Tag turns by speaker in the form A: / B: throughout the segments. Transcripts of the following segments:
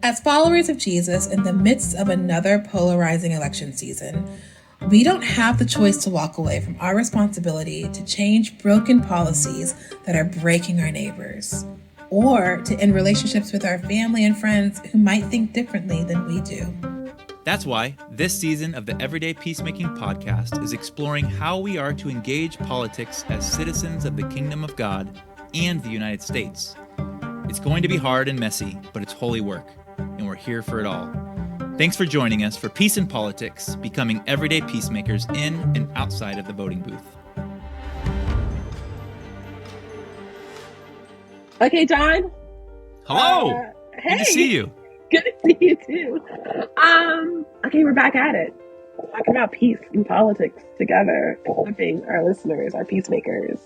A: As followers of Jesus in the midst of another polarizing election season, we don't have the choice to walk away from our responsibility to change broken policies that are breaking our neighbors, or to end relationships with our family and friends who might think differently than we do.
B: That's why this season of the Everyday Peacemaking podcast is exploring how we are to engage politics as citizens of the Kingdom of God and the United States. It's going to be hard and messy, but it's holy work, and we're here for it all. Thanks for joining us for Peace in Politics, becoming everyday peacemakers in and outside of the voting booth.
C: Okay, John.
B: Hello.
C: Hey.
B: Good to see you.
C: Good to see you too. Okay, we're back at it. Talking about peace in politics together, equipping our listeners, our peacemakers.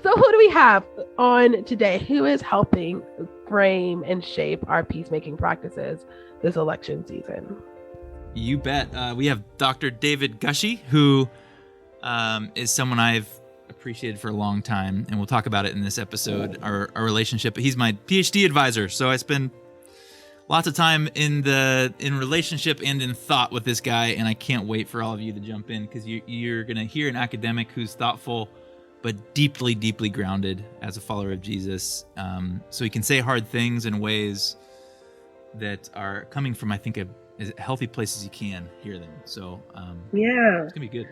C: So who do we have on today? Who is helping frame and shape our peacemaking practices this election season?
B: You bet. We have Dr. David Gushee, who is someone I've appreciated for a long time, and we'll talk about it in this episode, our relationship. He's my PhD advisor, so I spend lots of time in relationship and in thought with this guy, and I can't wait for all of you to jump in, because you're going to hear an academic who's thoughtful but deeply, deeply grounded as a follower of Jesus. So he can say hard things in ways that are coming from, I think, as healthy place as you can hear them. So
C: yeah,
B: it's going to be good.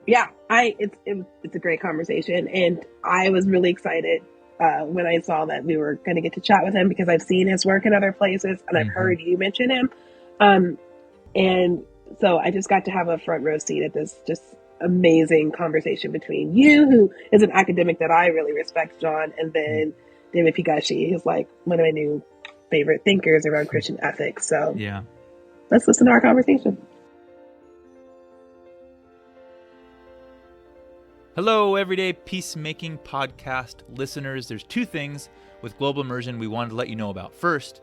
C: Yeah, it's a great conversation, and I was really excited when I saw that we were going to get to chat with him, because I've seen his work in other places, and I've heard you mention him, and so I just got to have a front row seat at this just amazing conversation between you, who is an academic that I really respect, John, and then David P. Gushee, who's like one of my new favorite thinkers around Christian ethics. So
B: yeah,
C: let's listen to our conversation.
B: Hello, Everyday Peacemaking Podcast listeners. There's two things with Global Immersion we wanted to let you know about. First,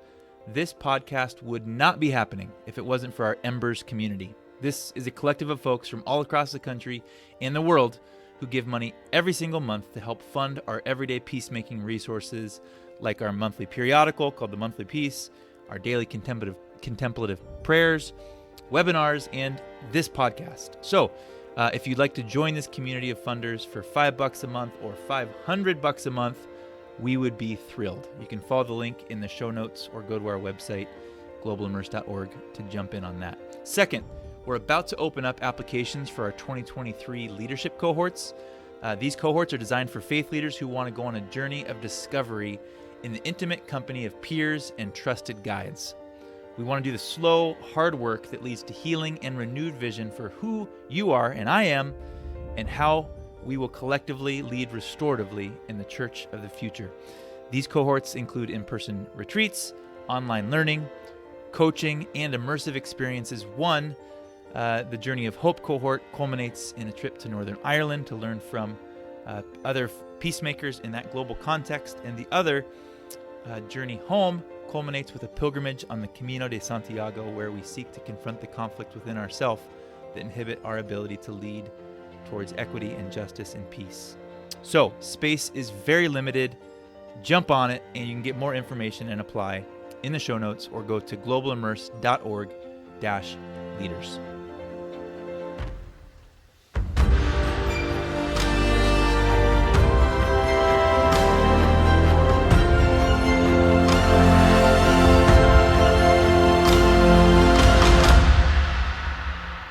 B: this podcast would not be happening if it wasn't for our Embers community. This is a collective of folks from all across the country and the world who give money every single month to help fund our everyday peacemaking resources, like our monthly periodical called The Monthly Peace, our daily contemplative prayers, webinars, and this podcast. So, if you'd like to join this community of funders for $5 a month or $500 a month, we would be thrilled. You can follow the link in the show notes or go to our website, globalimmerse.org, to jump in on that. Second, we're about to open up applications for our 2023 leadership cohorts. These cohorts are designed for faith leaders who want to go on a journey of discovery in the intimate company of peers and trusted guides. We want to do the slow, hard work that leads to healing and renewed vision for who you are and I am, and how we will collectively lead restoratively in the church of the future. These cohorts include in-person retreats, online learning, coaching, and immersive experiences. One, the Journey of Hope cohort culminates in a trip to Northern Ireland to learn from other peacemakers in that global context, and the other, Journey Home, culminates with a pilgrimage on the Camino de Santiago, where we seek to confront the conflict within ourselves that inhibit our ability to lead towards equity and justice and peace. So, space is very limited. Jump on it, and you can get more information and apply in the show notes, or go to globalimmerse.org/leaders.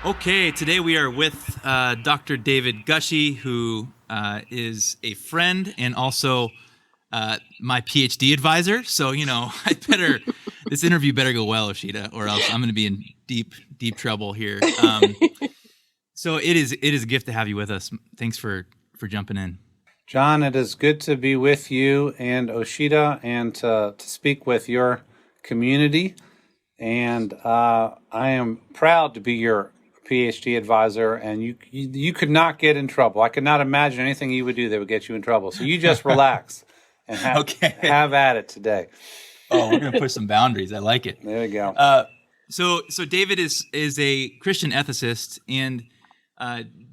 B: Okay, today we are with Dr. David Gushee, who is a friend and also my PhD advisor. So, this interview better go well, Oshita, or else I'm going to be in deep trouble here. So it is a gift to have you with us. Thanks for jumping in.
D: John, it is good to be with you and Oshita, and to speak with your community. And I am proud to be your PhD advisor, and you could not get in trouble. I could not imagine anything you would do that would get you in trouble. So you just relax and have at it today.
B: Oh, we're going to push some boundaries. I like it.
D: There you go.
B: So David is a Christian ethicist and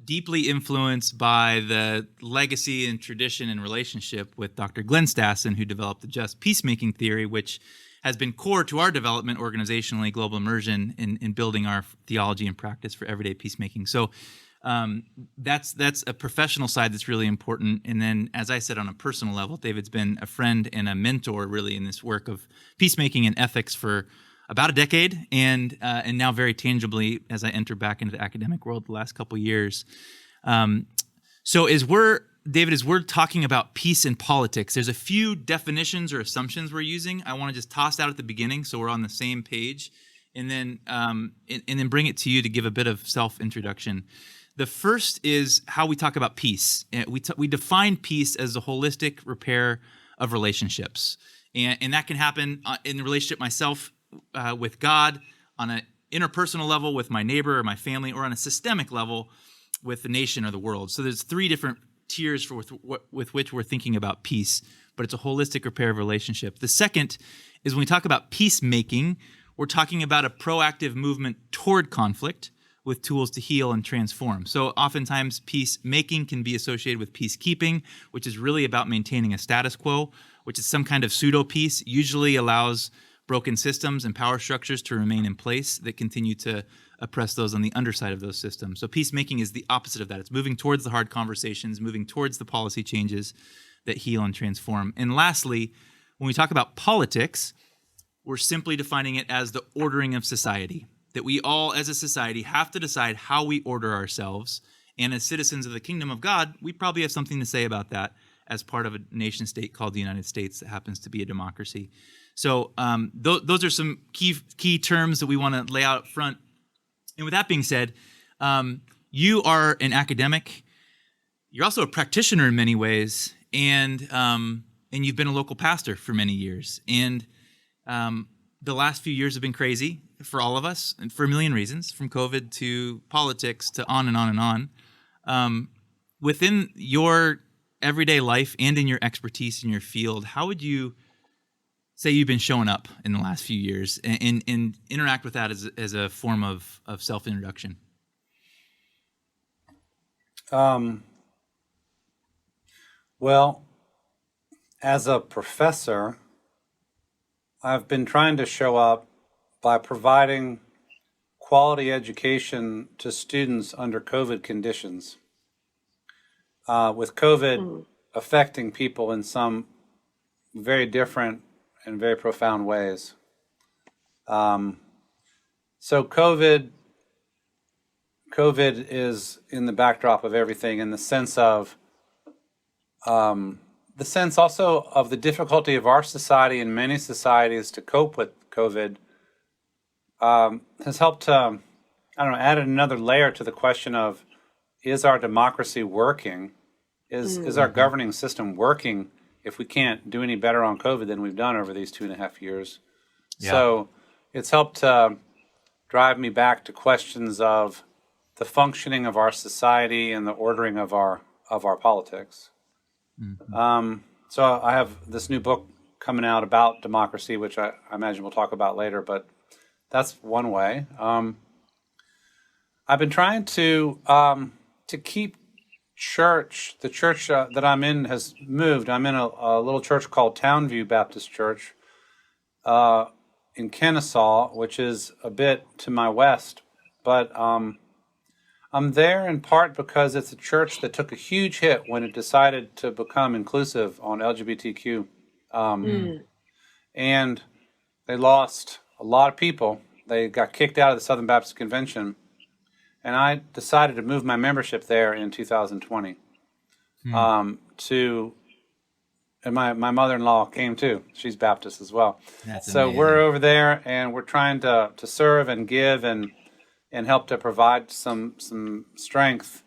B: deeply influenced by the legacy and tradition and relationship with Dr. Glenn Stassen, who developed the just peacemaking theory, which has been core to our development organizationally, Global Immersion, in building our theology and practice for everyday peacemaking. So that's a professional side that's really important. And then, as I said, on a personal level, David's been a friend and a mentor really in this work of peacemaking and ethics for about a decade, and now very tangibly as I enter back into the academic world the last couple of years. So as we're talking about peace and politics, there's a few definitions or assumptions we're using I want to just toss out at the beginning so we're on the same page, and then bring it to you to give a bit of self-introduction. The first is how we talk about peace. We define peace as the holistic repair of relationships. And that can happen in the relationship myself with God, on an interpersonal level with my neighbor or my family, or on a systemic level with the nation or the world. So there's three different tiers with which we're thinking about peace, but it's a holistic repair of relationship. The second is when we talk about peacemaking, we're talking about a proactive movement toward conflict with tools to heal and transform. So oftentimes peacemaking can be associated with peacekeeping, which is really about maintaining a status quo, which is some kind of pseudo-peace, usually allows broken systems and power structures to remain in place that continue to oppress those on the underside of those systems. So peacemaking is the opposite of that. It's moving towards the hard conversations, moving towards the policy changes that heal and transform. And lastly, when we talk about politics, we're simply defining it as the ordering of society, that we all as a society have to decide how we order ourselves. And as citizens of the kingdom of God, we probably have something to say about that as part of a nation state called the United States that happens to be a democracy. So those are some key terms that we want to lay out up front. And with that being said, you are an academic. You're also a practitioner in many ways, and you've been a local pastor for many years. And the last few years have been crazy for all of us, and for a million reasons, from COVID to politics to on and on and on. Within your everyday life and in your expertise in your field, how would you say you've been showing up in the last few years, and interact with that as a form of self-introduction?
D: Well, as a professor, I've been trying to show up by providing quality education to students under COVID conditions. With COVID affecting people in some very different and very profound ways. So COVID is in the backdrop of everything, in the sense of also of the difficulty of our society and many societies to cope with COVID, has helped to, added another layer to the question of, is our democracy working? Is our governing system working if we can't do any better on COVID than we've done over these 2.5 years? Yeah. So it's helped to drive me back to questions of the functioning of our society and the ordering of our politics. Mm-hmm. So I have this new book coming out about democracy, which I imagine we'll talk about later, but that's one way. I've been trying to keep the church that I'm in has moved. I'm in a little church called Townview Baptist Church in Kennesaw, which is a bit to my west. But I'm there in part because it's a church that took a huge hit when it decided to become inclusive on LGBTQ. And they lost a lot of people. They got kicked out of the Southern Baptist Convention. And I decided to move my membership there in 2020. And my mother-in-law came too. She's Baptist as well. That's so amazing. We're over there, and we're trying to serve and give and help to provide some strength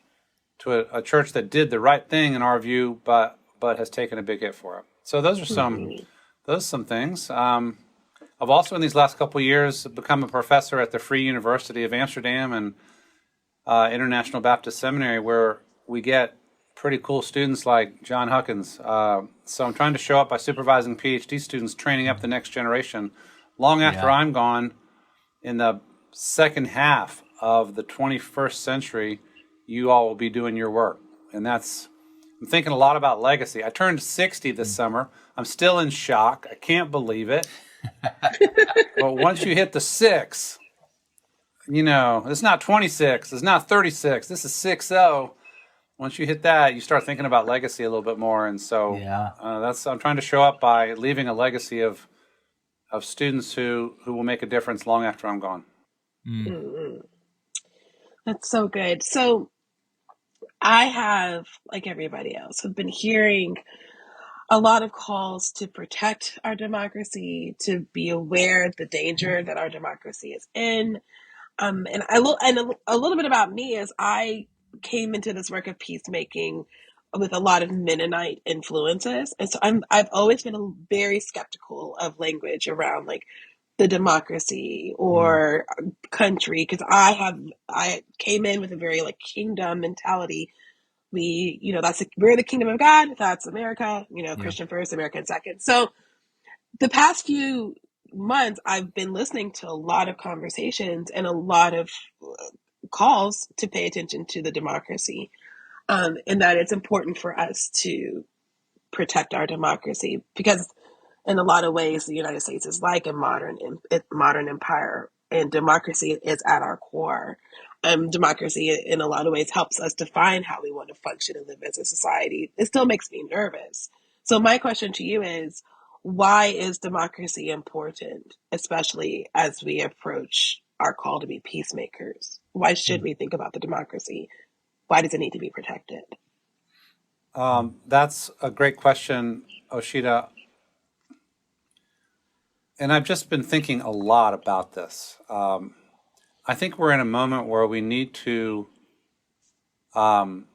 D: to a church that did the right thing in our view, but has taken a big hit for it. So those are some things. I've also in these last couple of years become a professor at the Vrije University of Amsterdam and International Baptist Seminary, where we get pretty cool students like John Huckins. So I'm trying to show up by supervising PhD students, training up the next generation. Long after I'm gone, in the second half of the 21st century, you all will be doing your work. And that's I'm thinking a lot about legacy. I turned 60 this summer. I'm still in shock. I can't believe it. But once you hit the 6, it's not 26. It's not 36. This is 60. Once you hit that, you start thinking about legacy a little bit more. And so I'm trying to show up by leaving a legacy of students who will make a difference long after I'm gone.
C: Mm-hmm. That's so good. So I have, like everybody else, have been hearing a lot of calls to protect our democracy, to be aware of the danger that our democracy is in. And a little bit about me is I came into this work of peacemaking with a lot of Mennonite influences, and so I've always been very skeptical of language around like the democracy or country, because I came in with a very like kingdom mentality. We're the kingdom of God. That's America. Christian first, American second. So the past few months, I've been listening to a lot of conversations and a lot of calls to pay attention to the democracy, and that it's important for us to protect our democracy, because in a lot of ways, the United States is like a modern empire, and democracy is at our core. Democracy, in a lot of ways, helps us define how we want to function and live as a society. It still makes me nervous. So my question to you is, why is democracy important, especially as we approach our call to be peacemakers? Why should we think about the democracy? Why does it need to be protected?
D: That's a great question, Oshita. And I've just been thinking a lot about this. I think we're in a moment where we need to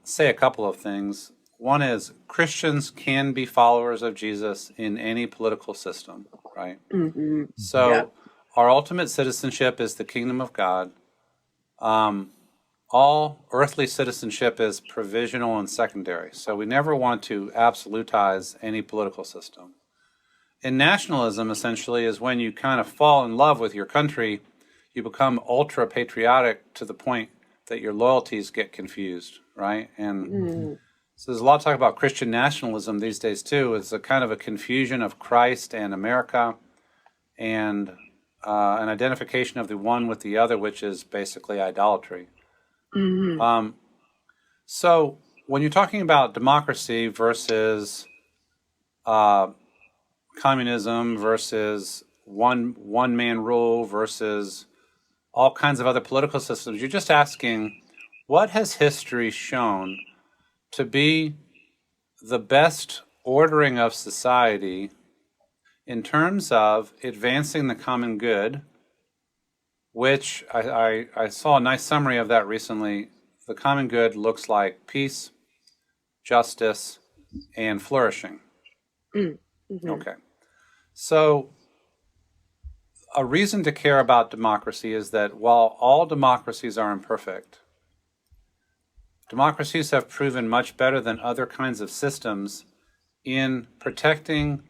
D: say a couple of things. One is Christians can be followers of Jesus in any political system, right?
C: Mm-hmm.
D: So our ultimate citizenship is the kingdom of God. All earthly citizenship is provisional and secondary. So we never want to absolutize any political system. And nationalism, essentially, is when you kind of fall in love with your country, you become ultra-patriotic to the point that your loyalties get confused, right? And so there's a lot of talk about Christian nationalism these days, too. It's a kind of a confusion of Christ and America, and an identification of the one with the other, which is basically idolatry. Mm-hmm. So when you're talking about democracy versus communism versus one man rule versus all kinds of other political systems, you're just asking, what has history shown to be the best ordering of society in terms of advancing the common good, which I saw a nice summary of that recently. The common good looks like peace, justice, and flourishing. Mm-hmm. Okay. So a reason to care about democracy is that while all democracies are imperfect, democracies have proven much better than other kinds of systems in protecting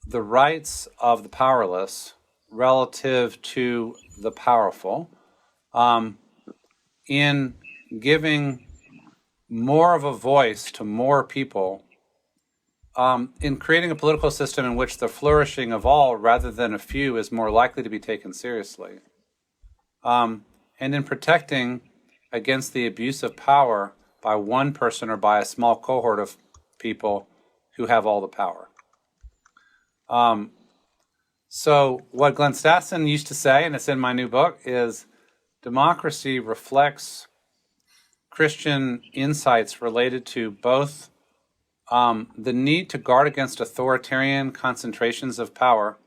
D: the rights of the powerless relative to the powerful, in giving more of a voice to more people, in creating a political system in which the flourishing of all rather than a few is more likely to be taken seriously, and in protecting against the abuse of power by one person or by a small cohort of people who have all the power. So what Glenn Stassen used to say, and it's in my new book, is democracy reflects Christian insights related to both the need to guard against authoritarian concentrations of power,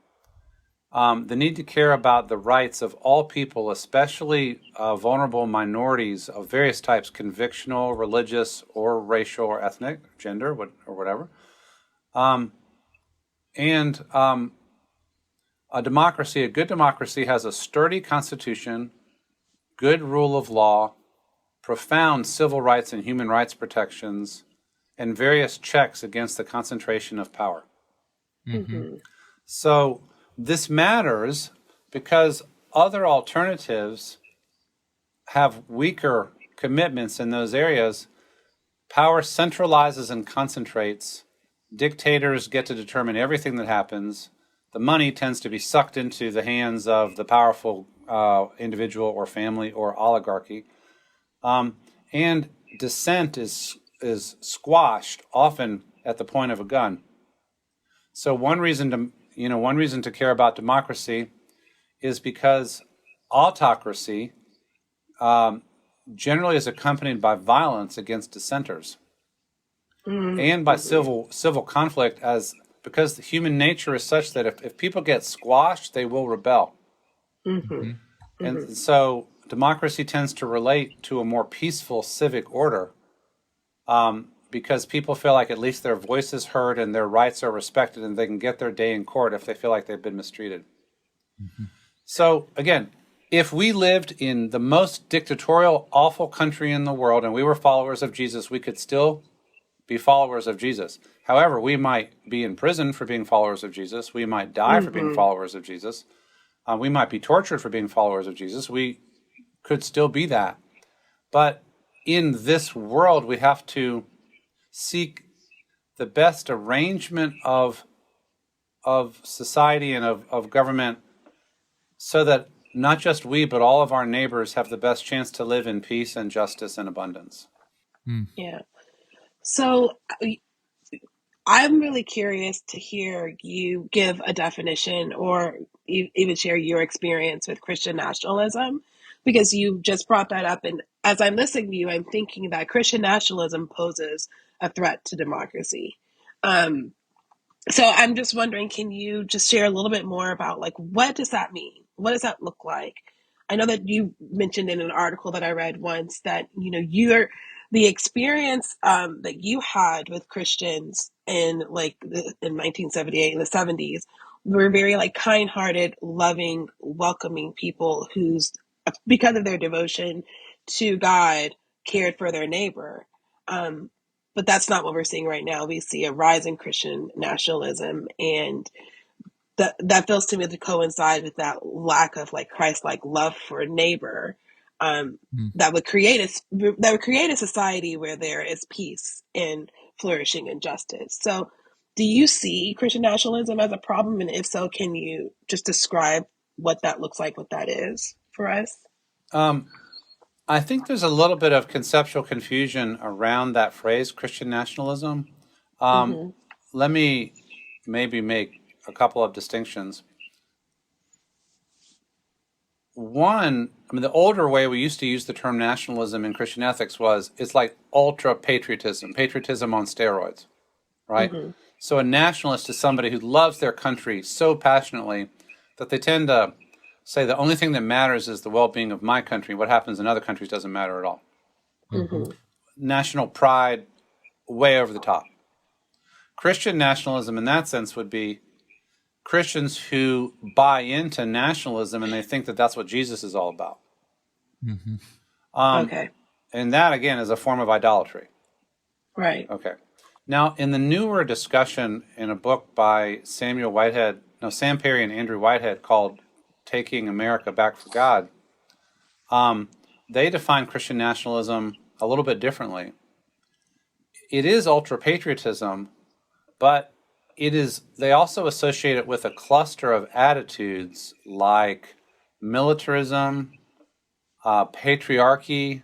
D: the need to care about the rights of all people, especially vulnerable minorities of various types, convictional, religious, or racial, or ethnic, gender, or whatever. A democracy, a good democracy, has a sturdy constitution, good rule of law, profound civil rights and human rights protections, and various checks against the concentration of power. Mm-hmm. So this matters because other alternatives have weaker commitments in those areas, power centralizes and concentrates. Dictators get to determine everything that happens. The money tends to be sucked into the hands of the powerful individual or family or oligarchy. And dissent is squashed, often at the point of a gun. So one reason to care about democracy is because autocracy generally is accompanied by violence against dissenters and by civil conflict, because the human nature is such that if people get squashed, they will rebel. And so democracy tends to relate to a more peaceful civic order, because people feel like at least their voice is heard and their rights are respected, and they can get their day in court if they feel like they've been mistreated. So again, if we lived in the most dictatorial, awful country in the world and we were followers of Jesus, we could still be followers of Jesus. However, we might be in prison for being followers of Jesus. We might die for being followers of Jesus. We might be tortured for being followers of Jesus. We could still be that. But in this world, we have to seek the best arrangement of society and of government, so that not just we, but all of our neighbors have the best chance to live in peace and justice and abundance.
C: Yeah. So I'm really curious to hear you give a definition or even share your experience with Christian nationalism, because you just brought that up. And as I'm listening to you, I'm thinking that Christian nationalism poses a threat to democracy. So I'm just wondering, can you just share a little bit more about, like, what does that mean? What does that look like? I know that you mentioned in an article that I read once that, the experience that you had with Christians in in 1978, in the 70s, were very like kind-hearted, loving, welcoming people who's, because of their devotion to God, cared for their neighbor. But that's not what we're seeing right now. We see a rise in Christian nationalism, and that feels to me to coincide with that lack of like Christ-like love for a neighbor, that would create a society where there is peace and flourishing and justice. So, do you see Christian nationalism as a problem? And if so, can you just describe what that looks like, what that is for us?
D: I think there's a little bit of conceptual confusion around that phrase, Christian nationalism. Let me maybe make a couple of distinctions. One, the older way we used to use the term nationalism in Christian ethics was, it's like ultra-patriotism, patriotism on steroids, right? So a nationalist is somebody who loves their country so passionately that they tend to say the only thing that matters is the well-being of my country. What happens in other countries doesn't matter at all. National pride, way over the top. Christian nationalism in that sense would be Christians who buy into nationalism and they think that that's what Jesus is all about.
C: Okay.
D: And that, again, is a form of idolatry.
C: Right.
D: Okay. Now, in the newer discussion in a book by Sam Perry and Andrew Whitehead called Taking America Back for God, they define Christian nationalism a little bit differently. It is ultra-patriotism, but they also associate it with a cluster of attitudes like militarism, patriarchy,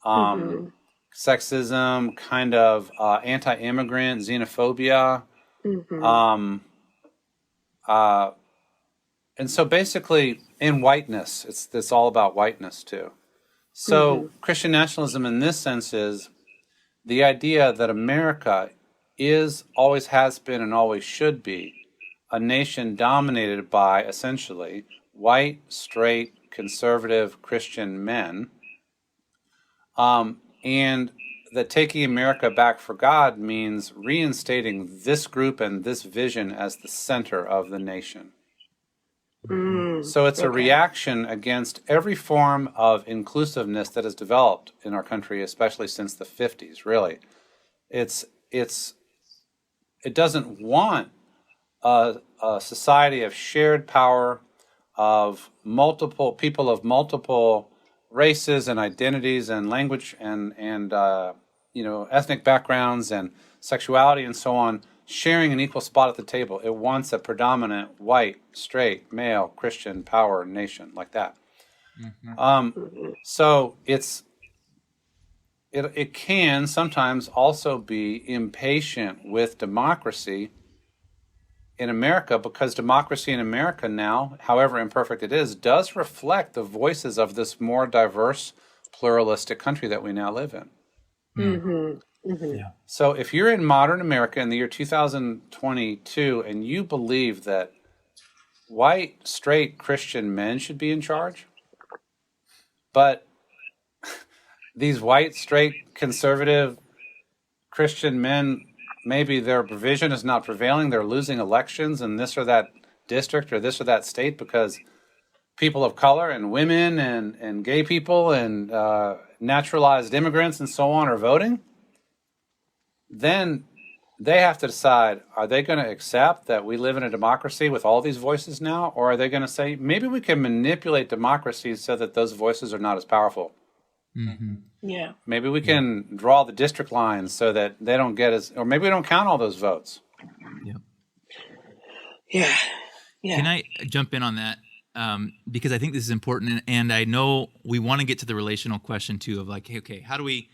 D: sexism, kind of anti-immigrant, xenophobia. And so basically, in whiteness, it's all about whiteness too. So Christian nationalism in this sense is the idea that America always has been, and always should be a nation dominated by essentially white, straight, conservative Christian men, and that taking America back for God means reinstating this group and this vision as the center of the nation. So it's a reaction against every form of inclusiveness that has developed in our country, especially since the 50s, really. It doesn't want a society of shared power, of multiple people of multiple races and identities and language and ethnic backgrounds and sexuality and so on, sharing an equal spot at the table. It wants a predominant white, straight, male, Christian power nation like that. So it can sometimes also be impatient with democracy in America, because democracy in America now, however imperfect it is, does reflect the voices of this more diverse, pluralistic country that we now live in.
B: Yeah.
D: So if you're in modern America in the year 2022 and you believe that white, straight Christian men should be in charge, but these white, straight, conservative Christian men, maybe their provision is not prevailing, they're losing elections in this or that district or this or that state because people of color and women and gay people and naturalized immigrants and so on are voting, then they have to decide, are they going to accept that we live in a democracy with all these voices now, or are they going to say, maybe we can manipulate democracy so that those voices are not as powerful?
C: Yeah.
D: Maybe we can draw the district lines so that they don't get as, or maybe we don't count all those votes.
C: Yeah.
B: Can I jump in on that? Because I think this is important, and I know we want to get to the relational question too of like, hey, okay, how do we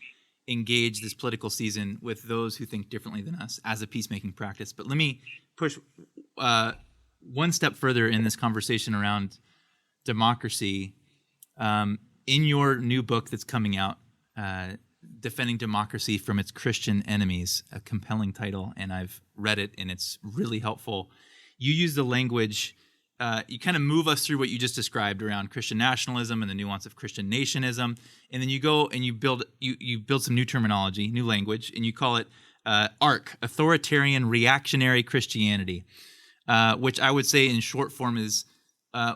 B: engage this political season with those who think differently than us as a peacemaking practice? But let me push one step further in this conversation around democracy. In your new book that's coming out, Defending Democracy from Its Christian Enemies, a compelling title, and I've read it, and it's really helpful. You use the language, you kind of move us through what you just described around Christian nationalism and the nuance of Christian nationism, and then you go and you build some new terminology, new language, and you call it ARC, Authoritarian Reactionary Christianity, which I would say in short form is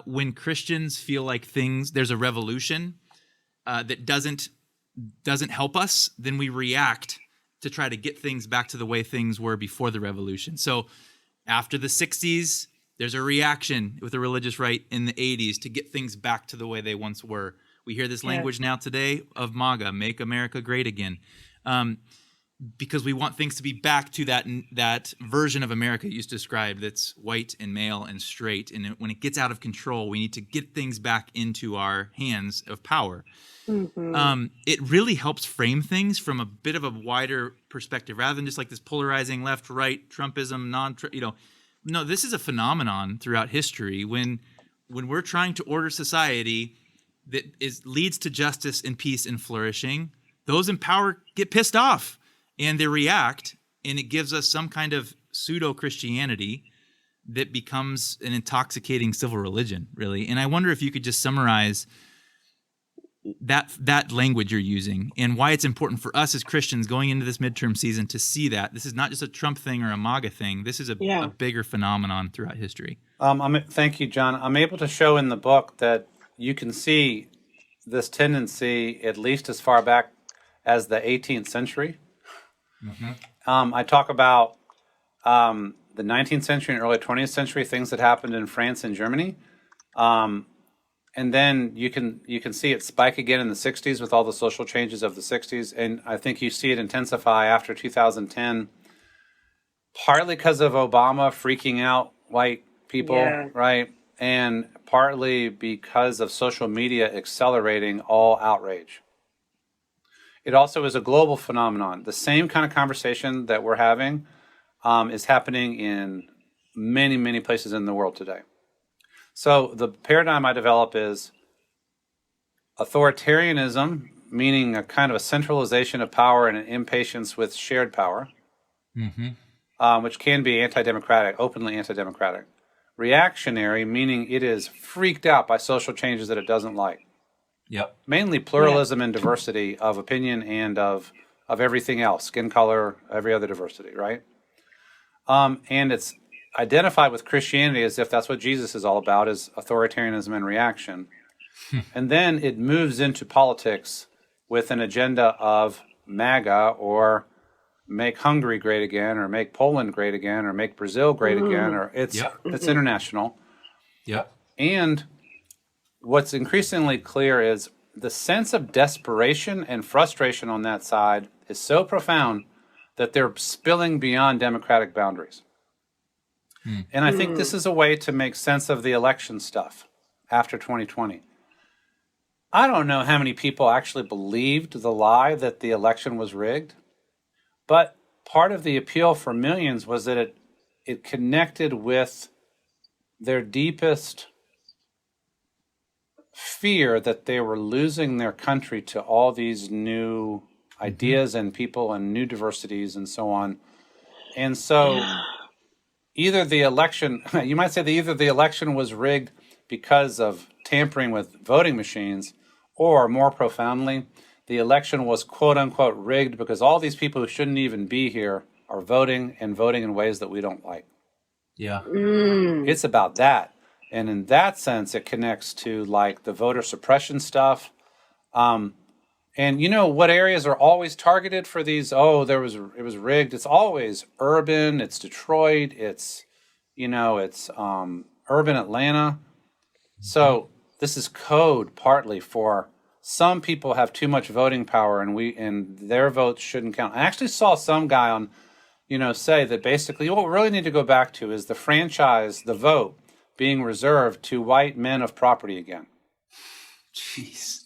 B: when Christians feel like there's a revolution that doesn't help us, then we react to try to get things back to the way things were before the revolution. So after the 60s, there's a reaction with the religious right in the 80s to get things back to the way they once were. We hear this language now today of MAGA, Make America Great Again. Because we want things to be back to that version of America you just described that's white and male and straight. And when it gets out of control, we need to get things back into our hands of power. It really helps frame things from a bit of a wider perspective rather than just like this polarizing left, right, Trumpism, No, this is a phenomenon throughout history when we're trying to order society that leads to justice and peace and flourishing, those in power get pissed off. And they react, and it gives us some kind of pseudo-Christianity that becomes an intoxicating civil religion, really. And I wonder if you could just summarize that language you're using and why it's important for us as Christians going into this midterm season to see that this is not just a Trump thing or a MAGA thing. This is a bigger phenomenon throughout history.
D: Thank you, John. I'm able to show in the book that you can see this tendency at least as far back as the 18th century. I talk about the 19th century and early 20th century, things that happened in France and Germany. And then you can see it spike again in the 60s with all the social changes of the 60s. And I think you see it intensify after 2010, partly because of Obama freaking out white people, right? And partly because of social media accelerating all outrage. It also is a global phenomenon. The same kind of conversation that we're having is happening in many, many places in the world today. So the paradigm I develop is authoritarianism, meaning a kind of a centralization of power and an impatience with shared power, which can be anti-democratic, openly anti-democratic. Reactionary, meaning it is freaked out by social changes that it doesn't like. Mainly pluralism and diversity of opinion and of everything else, skin color, every other diversity, right? And it's identified with Christianity as if that's what Jesus is all about, is authoritarianism and reaction. And then it moves into politics with an agenda of MAGA or make Hungary great again or make Poland great again or make Brazil great again, or it's international. And what's increasingly clear is the sense of desperation and frustration on that side is so profound that they're spilling beyond democratic boundaries. And I think this is a way to make sense of the election stuff after 2020. I don't know how many people actually believed the lie that the election was rigged, but part of the appeal for millions was that it connected with their deepest fear that they were losing their country to all these new ideas and people and new diversities and so on. And so either the election, you might say that either the election was rigged because of tampering with voting machines, or more profoundly, the election was quote unquote rigged because all these people who shouldn't even be here are voting and voting in ways that we don't like.
B: Yeah.
D: It's about that. And in that sense, it connects to like the voter suppression stuff. And you know what areas are always targeted for these? Oh, it was rigged. It's always urban. It's Detroit. It's, it's urban Atlanta. So this is code partly for some people have too much voting power and their votes shouldn't count. I actually saw some guy on, say that basically what we really need to go back to is the vote being reserved to white men of property again.
B: Jeez.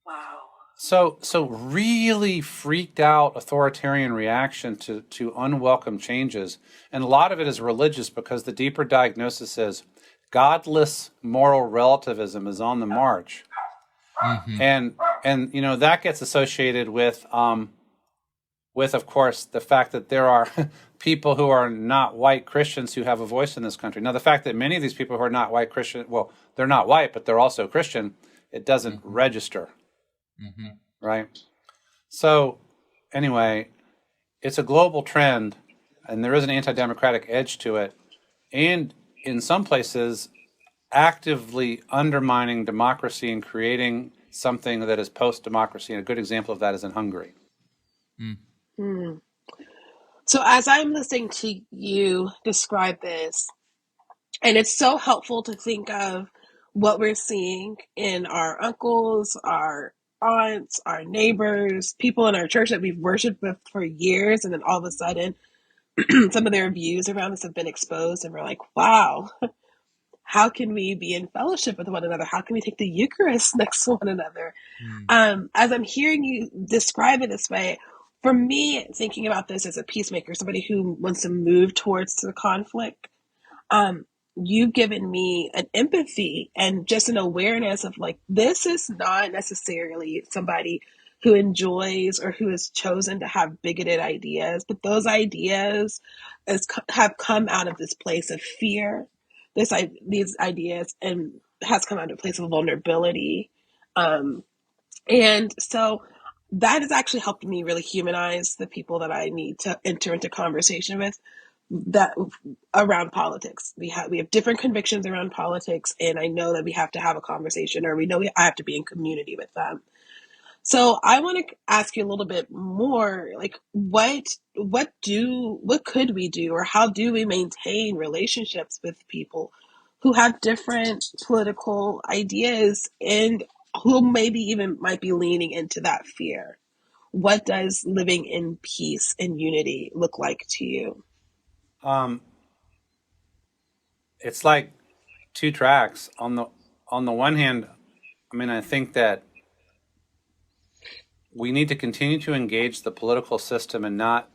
C: Wow.
D: So really freaked out authoritarian reaction to unwelcome changes. And a lot of it is religious because the deeper diagnosis is godless moral relativism is on the march. And that gets associated with of course the fact that there are people who are not white Christians who have a voice in this country. Now the fact that many of these people who are not white Christian, well, they're not white, but they're also Christian, it doesn't register. Right? So anyway, it's a global trend and there is an anti-democratic edge to it. And in some places, actively undermining democracy and creating something that is post-democracy. And a good example of that is in Hungary.
C: So as I'm listening to you describe this, and it's so helpful to think of what we're seeing in our uncles, our aunts, our neighbors, people in our church that we've worshiped with for years, and then all of a sudden some of their views around this have been exposed, and we're like, wow, how can we be in fellowship with one another? How can we take the Eucharist next to one another? As I'm hearing you describe it this way, for me, thinking about this as a peacemaker, somebody who wants to move towards the conflict, you've given me an empathy and just an awareness of like, this is not necessarily somebody who enjoys or who has chosen to have bigoted ideas, but those ideas have come out of this place of fear. These ideas and has come out of a place of vulnerability. And so that has actually helped me really humanize the people that I need to enter into conversation with that around politics. We have different convictions around politics, and I know that we have to have a conversation, or I have to be in community with them. So I want to ask you a little bit more, like what could we do, or how do we maintain relationships with people who have different political ideas and who maybe even might be leaning into that fear? What does living in peace and unity look like to you?
D: It's like two tracks. On the one hand, I think that we need to continue to engage the political system and not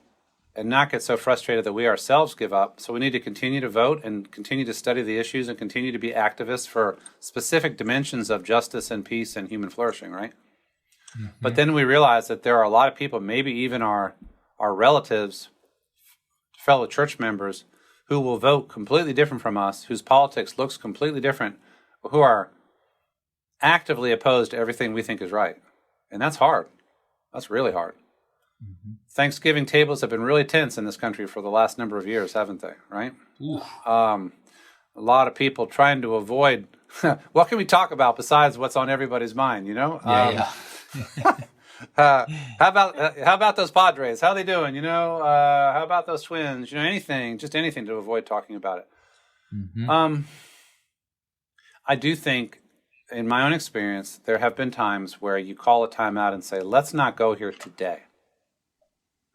D: get so frustrated that we ourselves give up. So we need to continue to vote and continue to study the issues and continue to be activists for specific dimensions of justice and peace and human flourishing, right? But then we realize that there are a lot of people, maybe even our relatives, fellow church members, who will vote completely different from us, whose politics looks completely different, who are actively opposed to everything we think is right. And that's hard. That's really hard. Thanksgiving tables have been really tense in this country for the last number of years, haven't they? Right? A lot of people trying to avoid what can we talk about besides what's on everybody's mind, how about those Padres? How are they doing? How about those Twins? Anything to avoid talking about it. I do think, in my own experience, there have been times where you call a timeout and say, let's not go here today.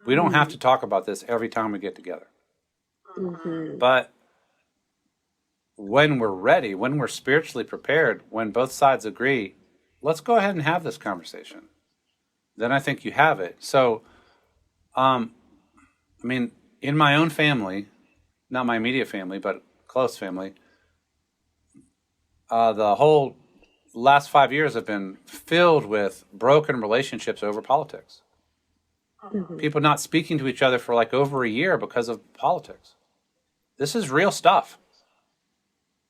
D: We don't have to talk about this every time we get together.
C: Mm-hmm.
D: But when we're ready, when we're spiritually prepared, when both sides agree, let's go ahead and have this conversation. Then I think you have it. So, I mean, in my own family, not my immediate family, but close family, the whole last 5 years have been filled with broken relationships over politics.
C: Mm-hmm.
D: People not speaking to each other for like over a year because of politics. This is real stuff.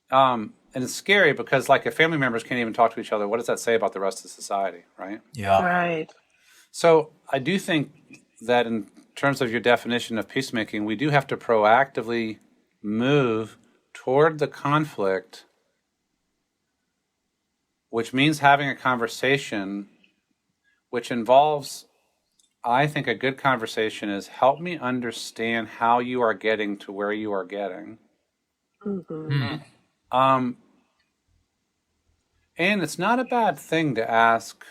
D: And it's scary because like if family members can't even talk to each other, what does that say about the rest of society, right?
B: Yeah.
C: Right.
D: So I do think that in terms of your definition of peacemaking, we do have to proactively move toward the conflict, which means having a conversation, which involves, I think a good conversation is help me understand how you are getting to where you are getting.
C: Mm-hmm.
D: And it's not a bad thing to ask,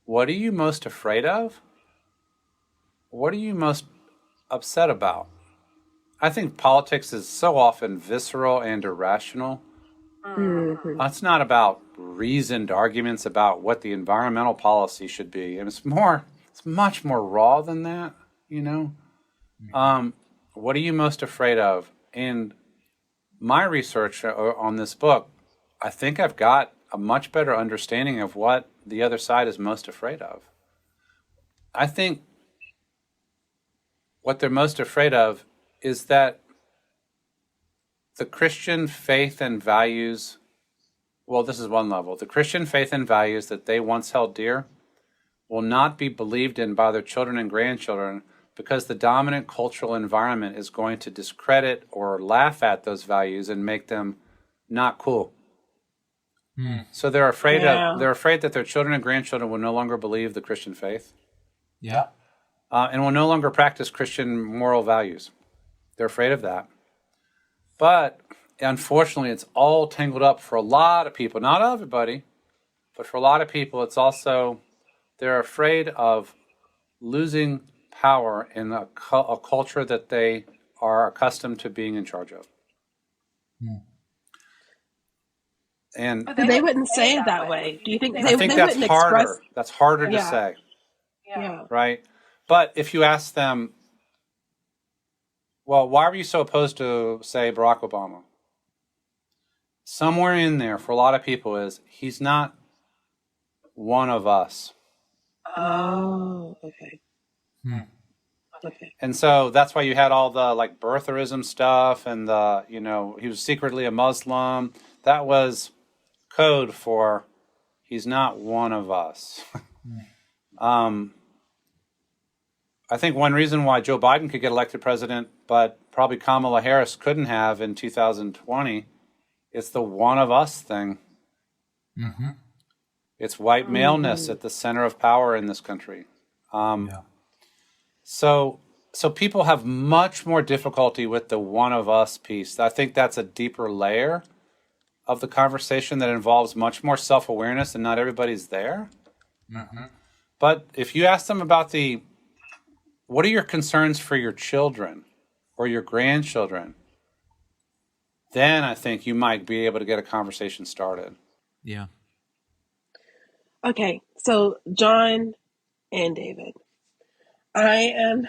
D: what are you most afraid of? What are you most upset about? I think politics is so often visceral and irrational.
C: Mm-hmm.
D: It's not about reasoned arguments about what the environmental policy should be. And it's much more raw than that, you know? What are you most afraid of? And my research on this book, I think I've got a much better understanding of what the other side is most afraid of. I think what they're most afraid of is that the Christian faith and values, well, this is one level. The Christian faith and values that they once held dear will not be believed in by their children and grandchildren because the dominant cultural environment is going to discredit or laugh at those values and make them not cool. So they're afraid that their children and grandchildren will no longer believe the Christian faith.
B: Yeah.
D: And will no longer practice Christian moral values. They're afraid of that. But unfortunately, it's all tangled up for a lot of people. Not everybody, but for a lot of people, it's also, they're afraid of losing power in a culture that they are accustomed to being in charge of. And
C: But they wouldn't say it that way. Do you think
D: I think that's harder. That's harder to say,
C: Yeah.
D: right? But if you ask them, well, why were you so opposed to, say, Barack Obama? Somewhere in there, for a lot of people, is he's not one of us.
C: Oh, okay. Okay.
D: And so that's why you had all the like birtherism stuff and the, you know, he was secretly a Muslim. That was code for he's not one of us. I think one reason why Joe Biden could get elected president, but probably Kamala Harris couldn't have in 2020, it's the one of us thing. It's white maleness at the center of power in this country. So people have much more difficulty with the one of us piece. I think that's a deeper layer of the conversation that involves much more self-awareness, and not everybody's there. But if you ask them about what are your concerns for your children or your grandchildren, then I think you might be able to get a conversation started.
B: Yeah.
C: Okay. So John and David, I'm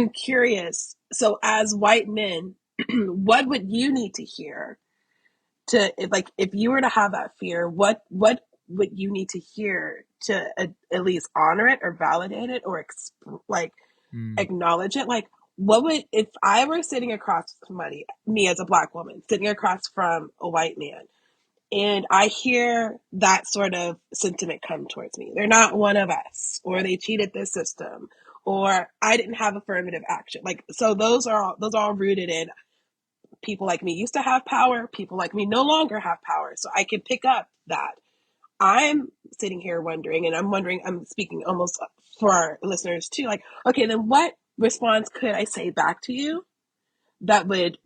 C: curious. So as white men, what would you need to hear if you were to have that fear, what would you need to hear to at least honor it or validate it or acknowledge it? Like, what would, if I were sitting across from me as a Black woman, sitting across from a white man, and I hear that sort of sentiment come towards me. They're not one of us, or they cheated the system, or I didn't have affirmative action. Like, so those are all rooted in people like me used to have power, people like me no longer have power. So I can pick up that. I'm sitting here wondering, and I'm speaking almost for our listeners too, like, okay, then what response could I say back to you that would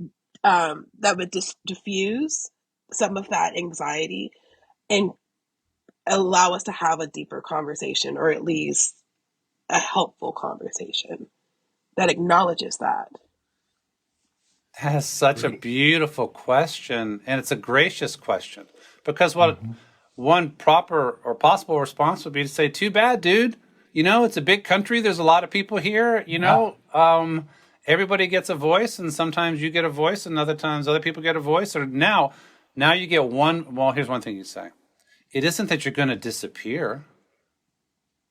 C: diffuse some of that anxiety and allow us to have a deeper conversation, or at least a helpful conversation that acknowledges that?
D: That is such a beautiful question, and it's a gracious question, because what one proper or possible response would be to say, too bad, dude. It's a big country. There's a lot of people here. Everybody gets a voice, and sometimes you get a voice, and other times other people get a voice. Or now you get one. Well, here's one thing you say. It isn't that you're going to disappear.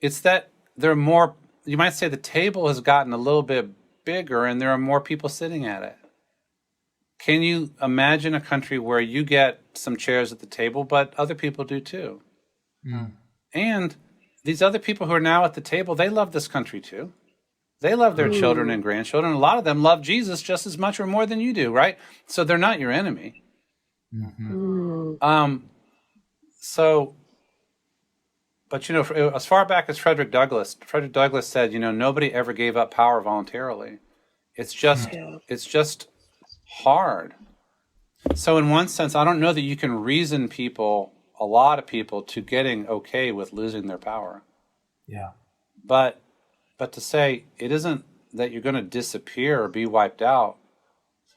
D: It's that there are more. You might say the table has gotten a little bit bigger, and there are more people sitting at it. Can you imagine a country where you get some chairs at the table, but other people do too? Mm. And these other people who are now at the table, they love this country too. They love their children and grandchildren. A lot of them love Jesus just as much or more than you do, right? So they're not your enemy. Mm-hmm. But as far back as Frederick Douglass said, nobody ever gave up power voluntarily. It's just hard. So in one sense, I don't know that you can reason a lot of people to getting okay with losing their power.
E: Yeah.
D: But to say it isn't that you're going to disappear or be wiped out.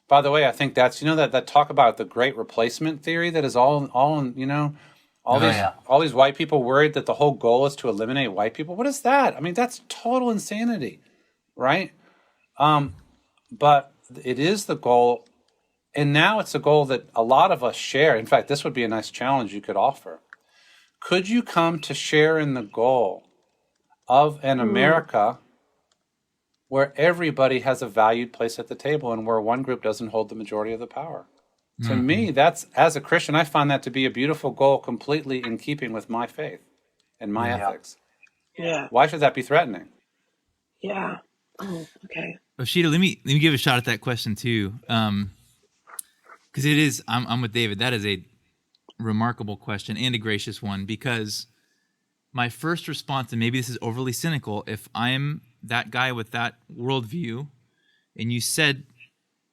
D: By the way, I think that's, that talk about the great replacement theory that is all these white people worried that the whole goal is to eliminate white people. What is that? I mean, that's total insanity, right? But it is the goal, and now it's a goal that a lot of us share. In fact, this would be a nice challenge you could offer. Could you come to share in the goal of an America where everybody has a valued place at the table and where one group doesn't hold the majority of the power? To me, that's, as a Christian, I find that to be a beautiful goal, completely in keeping with my faith and my ethics.
C: Yeah.
D: Why should that be threatening?
C: Yeah. Oh, okay.
B: Oshita, let me give a shot at that question too, because it is. I'm with David. That is a remarkable question and a gracious one. Because my first response, and maybe this is overly cynical, if I'm that guy with that worldview, and you said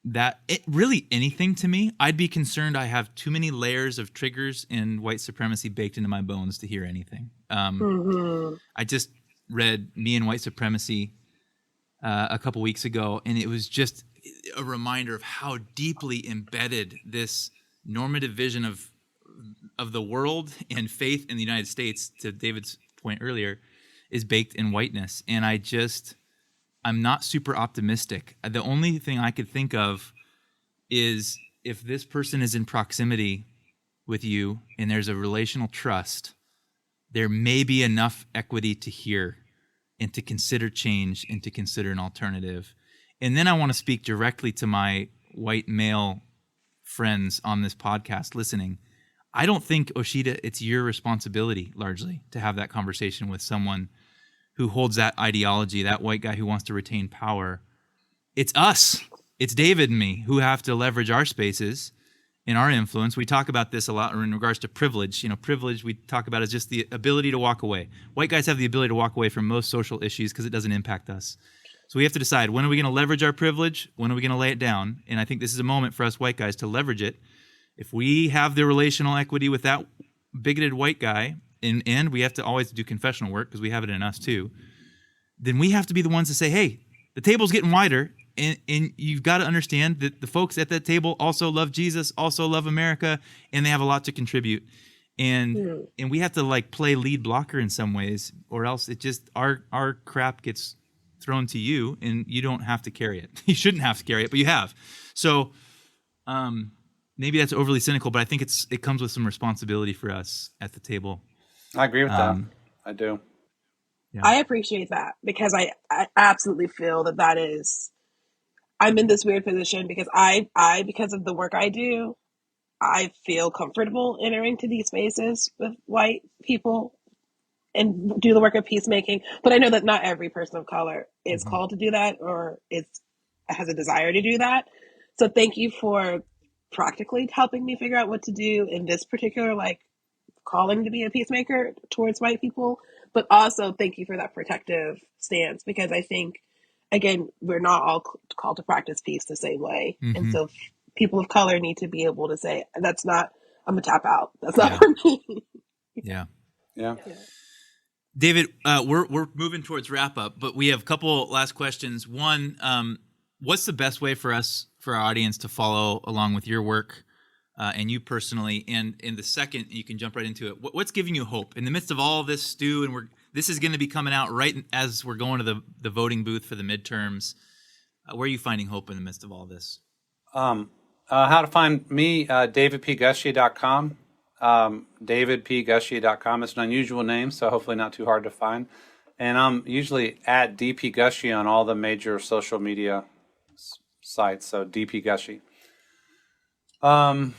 B: that really anything to me, I'd be concerned I have too many layers of triggers and white supremacy baked into my bones to hear anything. I just read Me and White Supremacy a couple weeks ago, and it was just a reminder of how deeply embedded this normative vision of the world and faith in the United States, to David's point earlier, is baked in whiteness. And I'm not super optimistic. The only thing I could think of is if this person is in proximity with you and there's a relational trust, there may be enough equity to hear and to consider change and to consider an alternative. And then I want to speak directly to my white male friends on this podcast listening. I don't think, Oshita, it's your responsibility largely to have that conversation with someone who holds that ideology, that white guy who wants to retain power. It's us. It's David and me who have to leverage our spaces and our influence. We talk about this a lot in regards to privilege. Privilege we talk about is just the ability to walk away. White guys have the ability to walk away from most social issues because it doesn't impact us. So we have to decide, when are we going to leverage our privilege? When are we going to lay it down? And I think this is a moment for us white guys to leverage it. If we have the relational equity with that bigoted white guy, and we have to always do confessional work because we have it in us too, then we have to be the ones to say, hey, the table's getting wider, and you've got to understand that the folks at that table also love Jesus, also love America, and they have a lot to contribute. And we have to play lead blocker in some ways, or else it just our crap gets thrown to you, and you don't have to carry it. You shouldn't have to carry it, but you have. So maybe that's overly cynical, but I think it comes with some responsibility for us at the table.
D: I agree with that. I do.
C: Yeah. I appreciate that, because I absolutely feel that is, I'm in this weird position because I because of the work I do, I feel comfortable entering to these spaces with white people and do the work of peacemaking. But I know that not every person of color is called to do that or has a desire to do that. So thank you for practically helping me figure out what to do in this particular calling to be a peacemaker towards white people. But also thank you for that protective stance, because I think, again, we're not all called to practice peace the same way. And so people of color need to be able to say, I'm going to tap out. That's not for me.
B: Yeah. David, we're moving towards wrap up, but we have a couple last questions. One, what's the best way for our audience to follow along with your work and you personally? And in the second, you can jump right into it. What's giving you hope in the midst of all this, Stu? And this is going to be coming out right as we're going to the voting booth for the midterms. Where are you finding hope in the midst of all this?
D: How to find me, davidpgushee.com. davidpgushee.com. It's an unusual name, so hopefully not too hard to find. And I'm usually at dpgushee on all the major social media sites, so dpgushee. I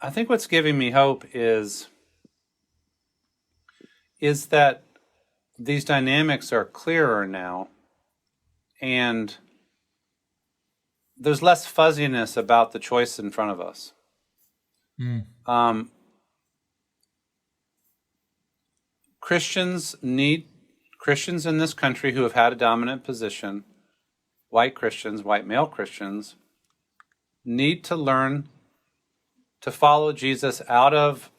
D: think what's giving me hope is that these dynamics are clearer now, and there's less fuzziness about the choice in front of us. Christians in this country who have had a dominant position, white male Christians, need to learn to follow Jesus out of,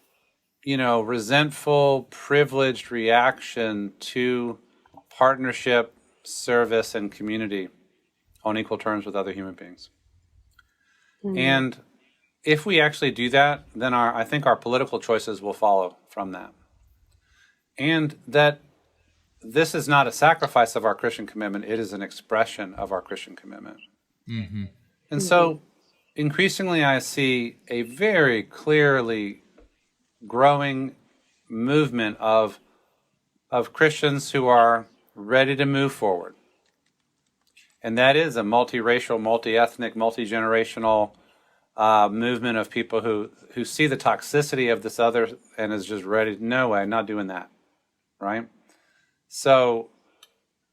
D: resentful, privileged reaction to partnership, service, and community on equal terms with other human beings. And if we actually do that, then I think our political choices will follow from that. And that this is not a sacrifice of our Christian commitment, it is an expression of our Christian commitment. And so increasingly I see a very clearly growing movement of Christians who are ready to move forward. And that is a multiracial, multi-ethnic, multi-generational movement of people who see the toxicity of this other and is just ready, no way, not doing that, right? So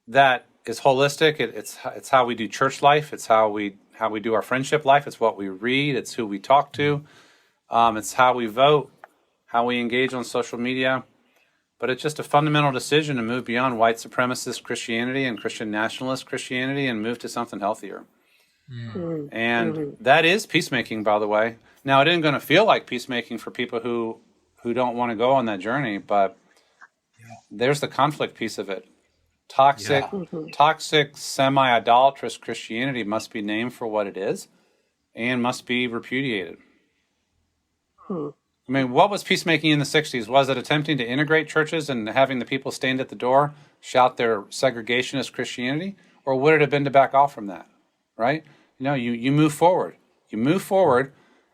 D: that is holistic. It's how we do church life. It's how we do our friendship life. It's what we read. It's who we talk to. It's how we vote, how we engage on social media. But it's just a fundamental decision to move beyond white supremacist Christianity and Christian nationalist Christianity and move to something healthier. And that is peacemaking, by the way. Now, it isn't going to feel like peacemaking for people who don't want to go on that journey, but there's the conflict piece of it. Toxic, semi-idolatrous Christianity must be named for what it is and must be repudiated. I mean, what was peacemaking in the 60s? Was it attempting to integrate churches and having the people stand at the door, shout their segregationist Christianity? Or would it have been to back off from that, right? You move forward. You move forward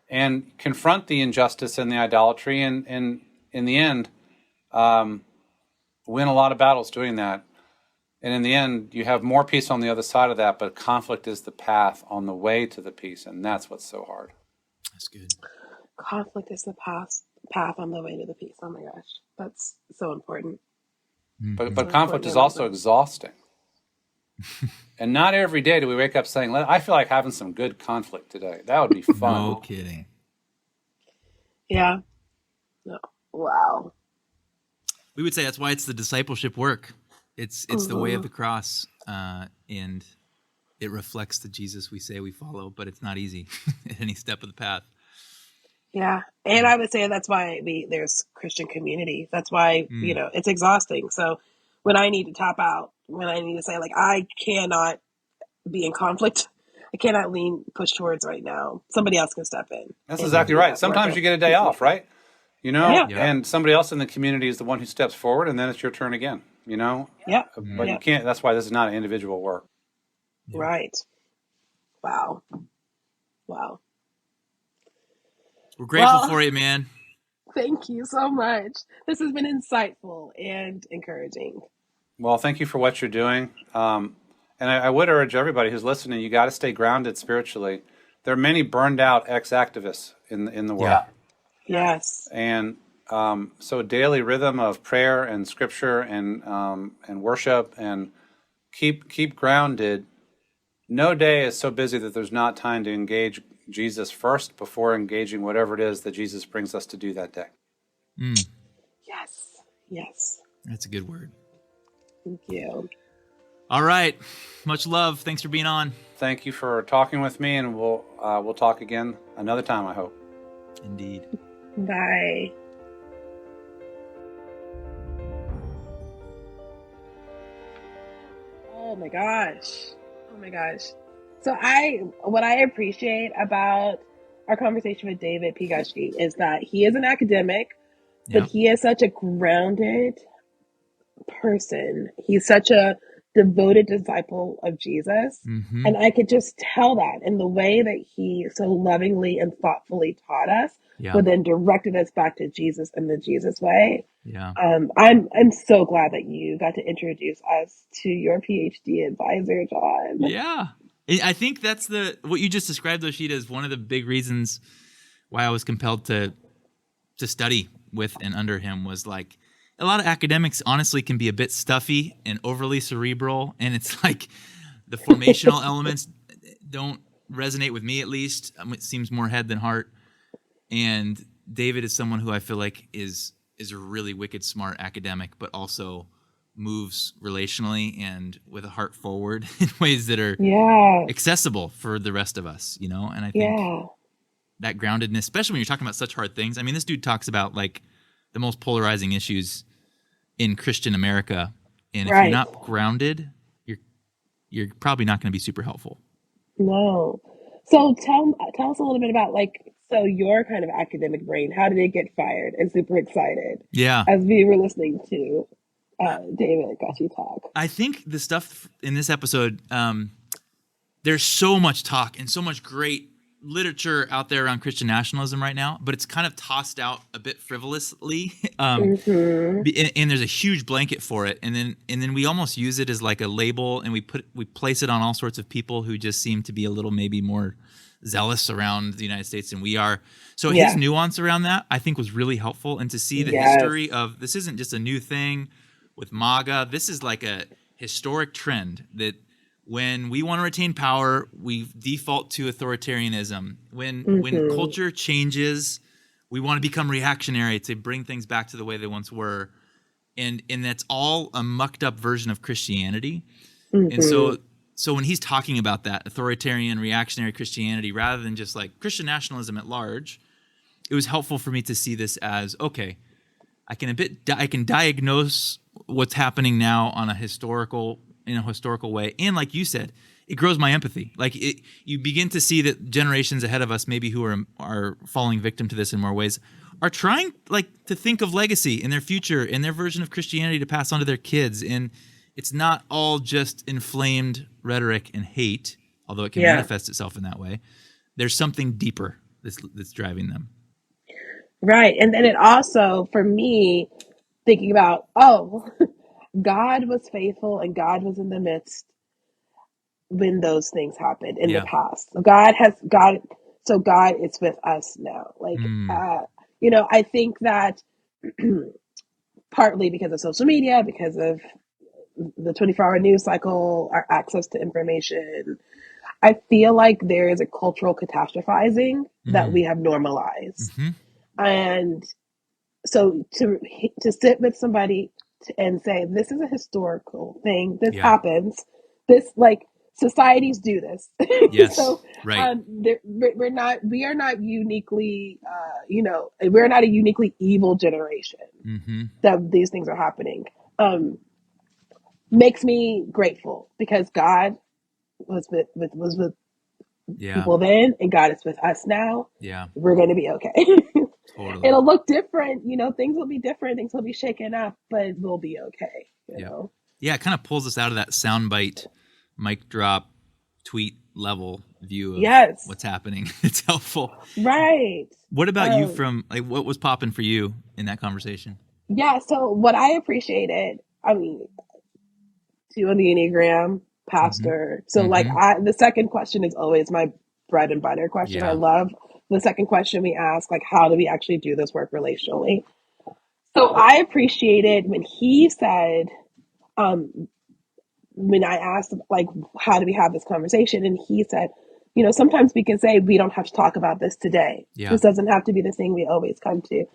D: and confront the injustice and the idolatry, and in the end, win a lot of battles doing that. And in the end, you have more peace on the other side of that, but conflict is the path on the way to the peace, and that's what's so hard.
B: That's good.
C: Conflict is the path on the way to the peace. Oh my gosh, that's so important.
D: But conflict is also exhausting. And not every day do we wake up saying, I feel like having some good conflict today. That would be fun.
B: No kidding.
C: Yeah. No. Wow.
B: We would say that's why it's the discipleship work. It's the way of the cross, and it reflects the Jesus we say we follow, but it's not easy at any step of the path.
C: Yeah. And I would say that's why there's Christian community. That's why, it's exhausting. So when I need to tap out, when I need to say, I cannot be in conflict, I cannot push towards right now, somebody else can step in.
D: That's exactly right. Sometimes you get a day off, right?
C: Yeah.
D: And somebody else in the community is the one who steps forward, and then it's your turn again,
C: Yeah.
D: But you can't, that's why this is not an individual work.
C: Right. Wow.
B: We're grateful for you, man.
C: Thank you so much. This has been insightful and encouraging.
D: Well, thank you for what you're doing. And I would urge everybody who's listening, you got to stay grounded spiritually. There are many burned out ex-activists in the world.
C: Yeah. Yes.
D: And so a daily rhythm of prayer and scripture and worship, and keep grounded. No day is so busy that there's not time to engage Jesus first before engaging whatever it is that Jesus brings us to do that day.
C: Yes.
B: That's a good word.
C: Thank you.
B: All right. Much love. Thanks for being on.
D: Thank you for talking with me, and we'll talk again another time, I hope.
B: Indeed.
C: Bye. Oh my gosh. Oh my gosh. So what I appreciate about our conversation with David P. Gushee is that he is an academic, but
B: Yeah.
C: he is such a grounded person. He's such a devoted disciple of Jesus.
B: Mm-hmm.
C: And I could just tell that in the way that he so lovingly and thoughtfully taught us,
B: Yeah.
C: but then directed us back to Jesus and the Jesus way.
B: Yeah.
C: I'm so glad that you got to introduce us to your PhD advisor, John.
B: Yeah. I think that's what you just described, Oshita, is one of the big reasons why I was compelled to study with and under him. Was like, a lot of academics honestly can be a bit stuffy and overly cerebral, and it's like the formational elements don't resonate with me, at least. It seems more head than heart. And David is someone who I feel like is a really wicked smart academic, but also moves relationally and with a heart forward in ways that are accessible for the rest of us, you know? And I think that groundedness, especially when you're talking about such hard things. I mean, this dude talks about like the most polarizing issues in Christian America. And if you're not grounded, you're probably not going to be super helpful.
C: No. So tell us a little bit about so your kind of academic brain, how did it get fired? And super excited.
B: Yeah.
C: As we were listening to David Gushee talk.
B: I think the stuff in this episode, there's so much talk and so much great literature out there around Christian nationalism right now, but it's kind of tossed out a bit frivolously. And there's a huge blanket for it. And then we almost use it as like a label, and we place it on all sorts of people who just seem to be a little maybe more zealous around the United States than we are. So his nuance around that, I think, was really helpful. And to see the history of this isn't just a new thing with MAGA. This is like a historic trend that when we want to retain power, we default to authoritarianism. When culture changes, we want to become reactionary to bring things back to the way they once were. And that's all a mucked up version of Christianity. And so when he's talking about that authoritarian, reactionary Christianity, rather than just like Christian nationalism at large, it was helpful for me to see this as, okay, I can diagnose what's happening now in a historical way. And like you said, it grows my empathy. Like you begin to see that generations ahead of us, maybe who are falling victim to this in more ways, are trying like to think of legacy in their future and their version of Christianity to pass on to their kids. And it's not all just inflamed rhetoric and hate, although it can manifest itself in that way. There's something deeper that's driving them.
C: Right. And then it also, for me, thinking about, God was faithful and God was in the midst when those things happened in the past. So God is with us now. I think that partly because of social media, because of the 24-hour news cycle, our access to information, I feel like there is a cultural catastrophizing that we have normalized. And so to sit with somebody and say, this is a historical thing, this happens, this societies do this.
B: Yes.
C: So
B: right.
C: we are not uniquely we're not a uniquely evil generation that these things are happening. Makes me grateful because God was with people then, and God is with us now.
B: Yeah.
C: We're going to be okay.
B: Totally.
C: It'll look different, things will be different, things will be shaken up, but we'll be okay. You know?
B: Yeah, it kind of pulls us out of that soundbite, mic drop, tweet level view of what's happening. It's helpful.
C: Right.
B: What about you what was popping for you in that conversation?
C: Yeah, so what I appreciated, 2 on the Enneagram, pastor. So the second question is always my bread and butter question. I love the second question we ask, how do we actually do this work relationally? So I appreciated when he said, when I asked, how do we have this conversation? And he said, sometimes we can say, we don't have to talk about this today. Yeah. This doesn't have to be the thing we always come to.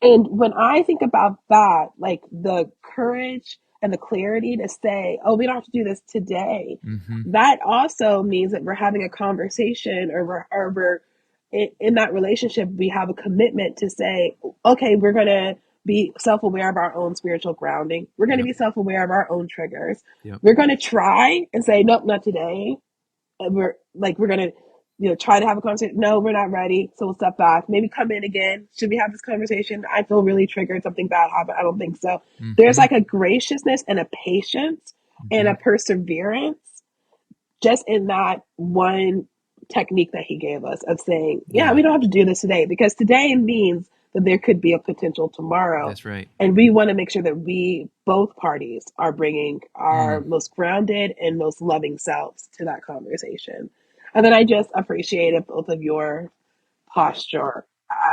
C: And when I think about that, the courage and the clarity to say, we don't have to do this today, that also means that we're having a conversation or we're in that relationship, we have a commitment to say, okay, we're going to be self-aware of our own spiritual grounding. We're going to be self-aware of our own triggers.
B: Yep.
C: We're going to try and say, nope, not today. And we're going to, try to have a conversation. No, we're not ready. So we'll step back, maybe come in again. Should we have this conversation? I feel really triggered. Something bad happened. I don't think so. There's like a graciousness and a patience and a perseverance just in that one technique that he gave us of saying, we don't have to do this today, because today means that there could be a potential tomorrow.
B: That's right.
C: And we want to make sure that both parties are bringing our most grounded and most loving selves to that conversation. And then I just appreciated both of your posture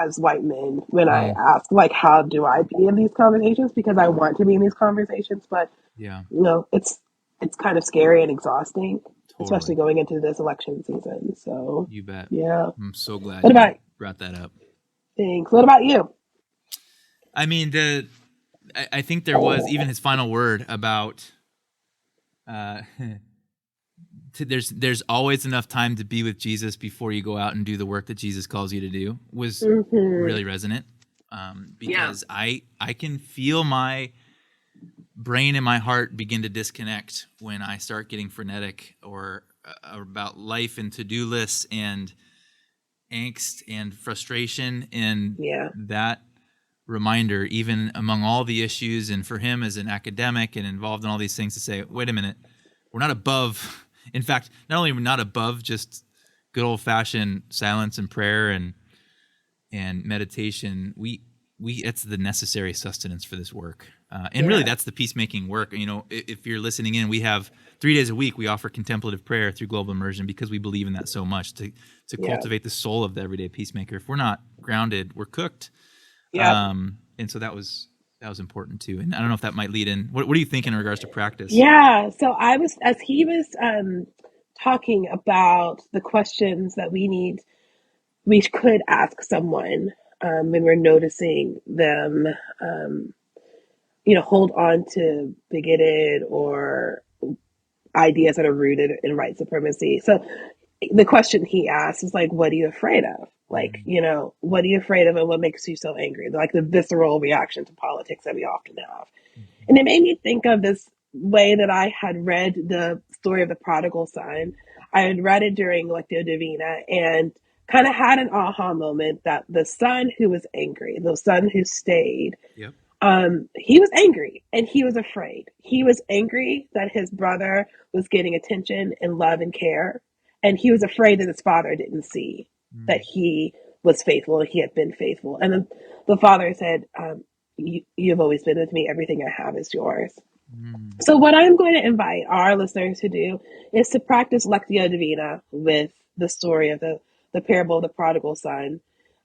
C: as white men when I ask, like, how do I be in these conversations? Because I want to be in these conversations, but it's kind of scary and exhausting. Totally. Especially going into this election season. So
B: you bet.
C: Yeah.
B: I'm so glad
C: you
B: brought that up.
C: Thanks. What about you?
B: I mean, I think there was even his final word about there's always enough time to be with Jesus before you go out and do the work that Jesus calls you to do was really resonant. Because I can feel my brain and my heart begin to disconnect when I start getting frenetic or about life and to-do lists and angst and frustration, and that reminder, even among all the issues, and for him as an academic and involved in all these things, to say, wait a minute, we're not above. In fact, not only are we not above just good old-fashioned silence and prayer and meditation, we it's the necessary sustenance for this work. And really, that's the peacemaking work. If you're listening in, we have 3 days a week. We offer contemplative prayer through Global Immersion because we believe in that so much, to cultivate the soul of the everyday peacemaker. If we're not grounded, we're cooked. And so that was important too. And I don't know if that might lead in. What do you think in regards to practice?
C: Yeah. So as he was talking about the questions that we could ask someone when we're noticing them, hold on to bigoted or ideas that are rooted in white supremacy. So the question he asked is like, what are you afraid of? Like, what are you afraid of and what makes you so angry? Like the visceral reaction to politics that we often have. And it made me think of this way that I had read the story of the prodigal son. I had read it during Lectio Divina and kind of had an aha moment that the son who was angry, the son who stayed, he was angry and he was afraid. He was angry that his brother was getting attention and love and care. And he was afraid that his father didn't see that he was faithful and he had been faithful. And then the father said, you've always been with me. Everything I have is yours. So what I'm going to invite our listeners to do is to practice Lectio Divina with the story of the parable of the prodigal son.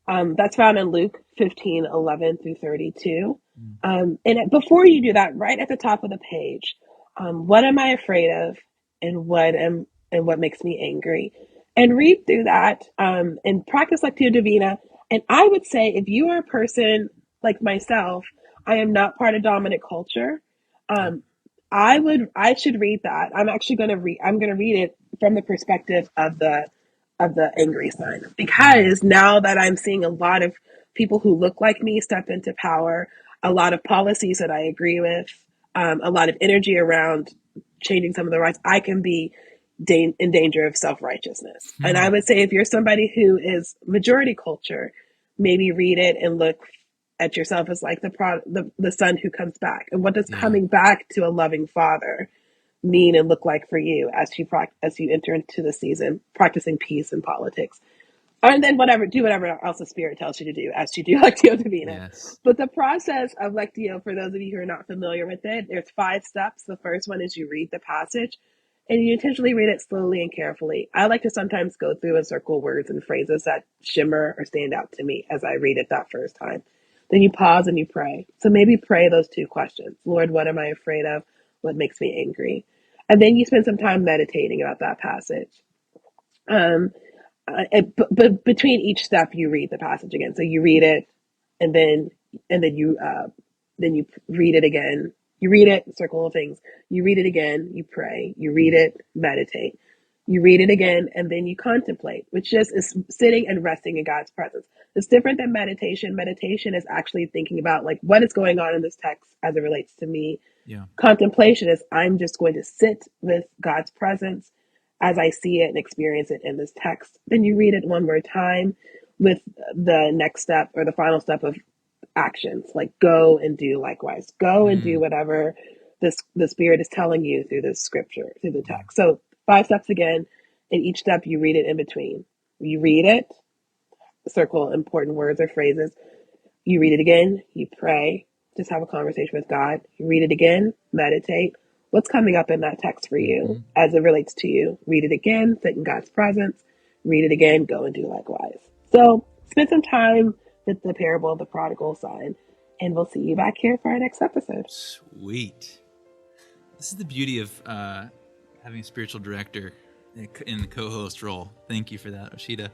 C: That's found in Luke 15:11-32. And before you do that, right at the top of the page, what am I afraid of, and what makes me angry? And read through that and practice Lectio Divina. And I would say, if you are a person like myself, I am not part of dominant culture. I should read that. I'm going to read it from the perspective of the angry son, because now that I'm seeing a lot of people who look like me step into power, a lot of policies that I agree with, a lot of energy around changing some of the rights, I can be in danger of self-righteousness. And I would say, if you're somebody who is majority culture, maybe read it and look at yourself as like the son who comes back, and what does coming back to a loving father mean and look like for you as you enter into the season, practicing peace and politics. And then do whatever else the Spirit tells you to do as you do Lectio Divina.
B: Yes.
C: But the process of Lectio, for those of you who are not familiar with it, there's 5 steps. The first one is you read the passage, and you intentionally read it slowly and carefully. I like to sometimes go through and circle words and phrases that shimmer or stand out to me as I read it that first time. Then you pause and you pray. So maybe pray those 2 questions. Lord, what am I afraid of? What makes me angry? And then you spend some time meditating about that passage. But between each step, you read the passage again. So you read it, and then you read it again. You read it, circle of things. You read it again. You pray. You read it, meditate. You read it again, and then you contemplate, which just is sitting and resting in God's presence. It's different than meditation. Meditation is actually thinking about like what is going on in this text as it relates to me.
B: Yeah.
C: Contemplation is I'm just going to sit with God's presence as I see it and experience it in this text. Then you read it one more time with the next step or the final step of actions, like go and do likewise. Go and do whatever the Spirit is telling you through the scripture, through the text. So 5 steps again. In each step, you read it in between. You read it, circle important words or phrases. You read it again, you pray, just have a conversation with God. You read it again, meditate. What's coming up in that text for you as it relates to you? Read it again, sit in God's presence. Read it again, go and do likewise. So spend some time with the parable of the prodigal son, and we'll see you back here for our next episode.
B: Sweet. This is the beauty of having a spiritual director in the co-host role. Thank you for that, Oshita.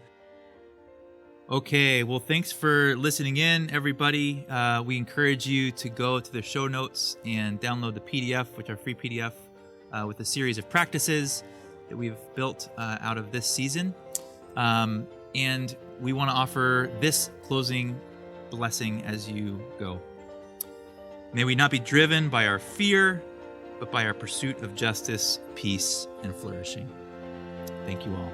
B: Okay, well, thanks for listening in, everybody. We encourage you to go to the show notes and download the PDF, which are free PDF, with a series of practices that we've built out of this season. And we want to offer this closing blessing as you go. May we not be driven by our fear, but by our pursuit of justice, peace, and flourishing. Thank you all.